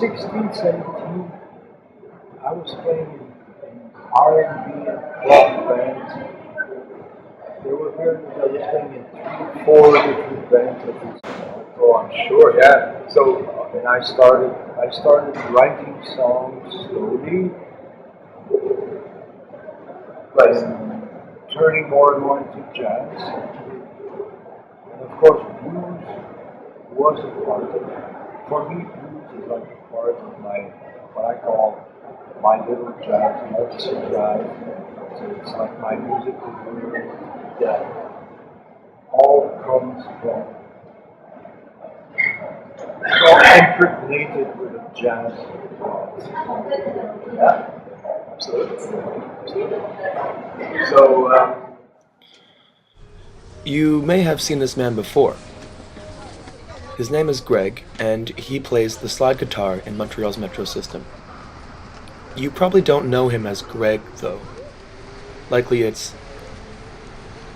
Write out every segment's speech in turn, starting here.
16, 17, I was playing in R&B and rock bands. There were very, I was playing in three, four different bands at this point. Oh, I'm sure, yeah. So, And I started writing songs slowly, right. and turning more and more into jazz. And of course, blues was a part of it. For me, blues is like a part of what I call my little jazz, medicine jazz. So it's like my musical world that all comes from, it's all impregnated with a jazz. Yeah, absolutely. Absolutely. So, You may have seen this man before. His name is Greg, and he plays the slide guitar in Montreal's metro system. You probably don't know him as Greg, though. Likely it's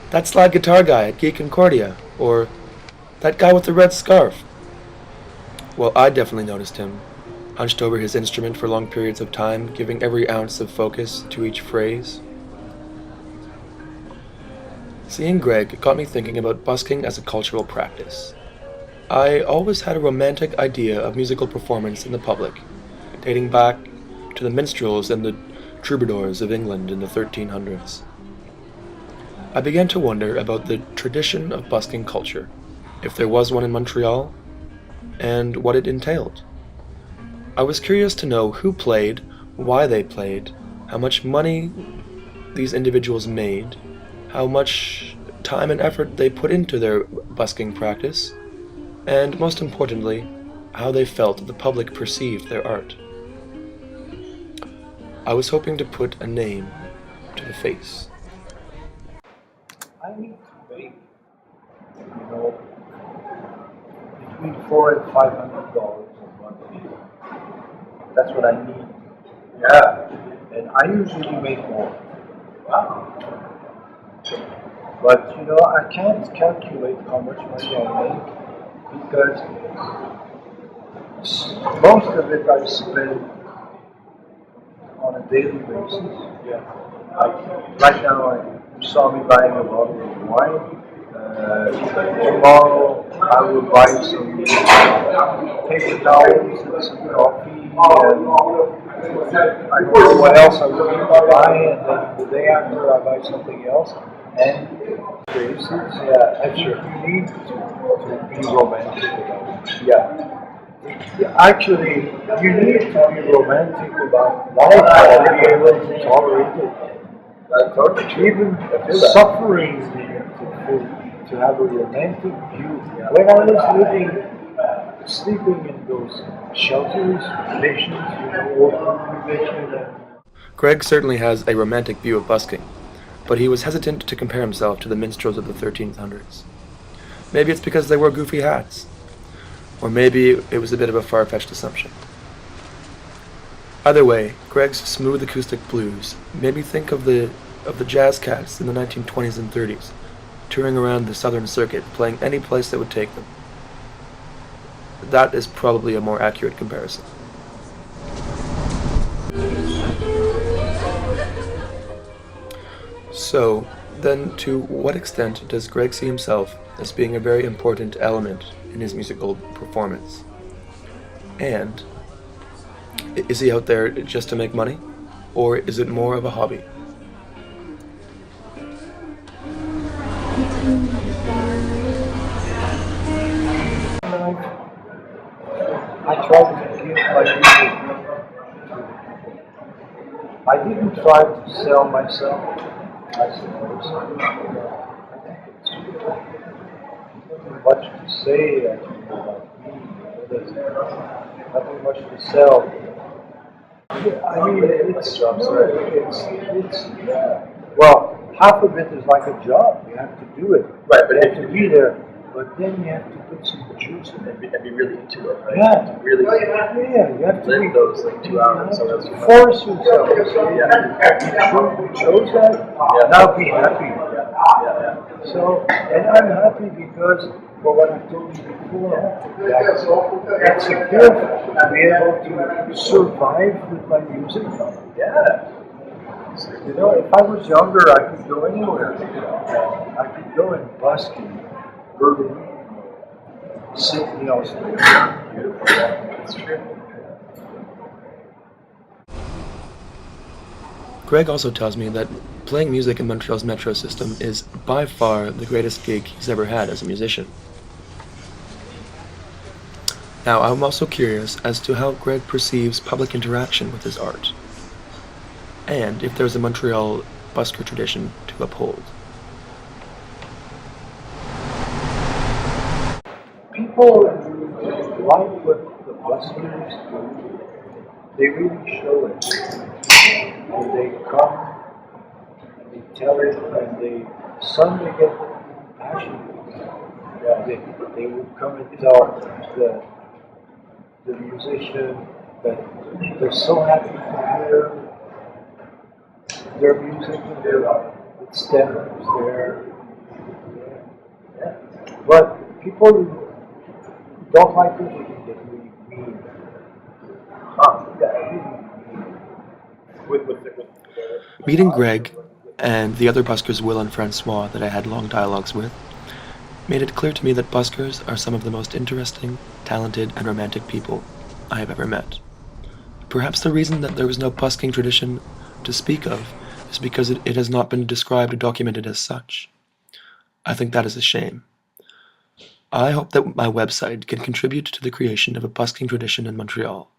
that slide guitar guy at Geek Concordia, or that guy with the red scarf. Well, I definitely noticed him, hunched over his instrument for long periods of time, giving every ounce of focus to each phrase. Seeing Greg got me thinking about busking as a cultural practice. I always had a romantic idea of musical performance in the public, dating back to the minstrels and the troubadours of England in the 1300s. I began to wonder about the tradition of busking culture, if there was one in Montreal, and what it entailed. I was curious to know who played, why they played, how much money these individuals made, how much time and effort they put into their busking practice, and most importantly, how they felt the public perceived their art. I was hoping to put a name to the face. I need to make, know, between $400 and $500 a month. That's what I need. yeah. And I usually make more. Wow. But I can't calculate how much money I make because most of it I spend on a daily basis. Yeah. Right now, you saw me buying a bottle of wine. Tomorrow, I will buy some paper towels and some coffee. And I don't know what else I will need to buy. And then the day after, I buy something else. And basis, yeah, I think you need to be romantic about it. Yeah, actually, you need to be romantic about life and be able to tolerate it. Even suffering to have a romantic view. When I was sleeping in those shelters, missions, open mission. Greg certainly has a romantic view of busking, but he was hesitant to compare himself to the minstrels of the 1300s. Maybe it's because they wore goofy hats, or maybe it was a bit of a far-fetched assumption. Either way, Greg's smooth acoustic blues made me think of the jazz cats in the 1920s and 30s, touring around the southern circuit, playing any place that would take them. That is probably a more accurate comparison. So, then to what extent does Greg see himself as being a very important element in his musical performance? And is he out there just to make money, or is it more of a hobby? I tried to give my music. I didn't try to sell myself. I suppose. Nothing much to say actually about me. There's nothing much to sell. I mean, it's well, half of it is like a job. You have to do it. Right, but you if have to be there. But then you have to put some juice in it. and be really into it, right? Yeah. To really Yeah, you have to live those like 2 hours or else you might. force yourself. You chose that. Yeah. Now be happy. Yeah. So, and I'm happy because But what I told you before, that it's a gift to be able to survive with my music. Yeah. You know, if I was younger, I could go anywhere. I could go and busk in Berlin, Sydney, Australia. Beautiful. Yeah, it's true. Greg also tells me that playing music in Montreal's metro system is by far the greatest gig he's ever had as a musician. Now, I'm also curious as to how Greg perceives public interaction with his art, and if there's a Montreal busker tradition to uphold. People like what the buskers do. They really show it. And they come and they tell it and some they get passionate. Yeah, they would come and tell the musician that they're so happy to hear their music and it stems there. Yeah. But people don't like it, they think it's really mean. Yeah, really mean. With Meeting Greg and the other buskers, Will and Francois, that I had long dialogues with, made it clear to me that buskers are some of the most interesting, talented, and romantic people I have ever met. Perhaps the reason that there was no busking tradition to speak of is because it has not been described or documented as such. I think that is a shame. I hope that my website can contribute to the creation of a busking tradition in Montreal,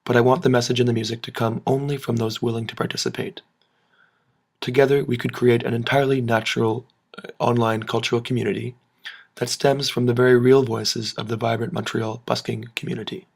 but I want the message and the music to come only from those willing to participate. Together, we could create an entirely natural online cultural community that stems from the very real voices of the vibrant Montreal busking community.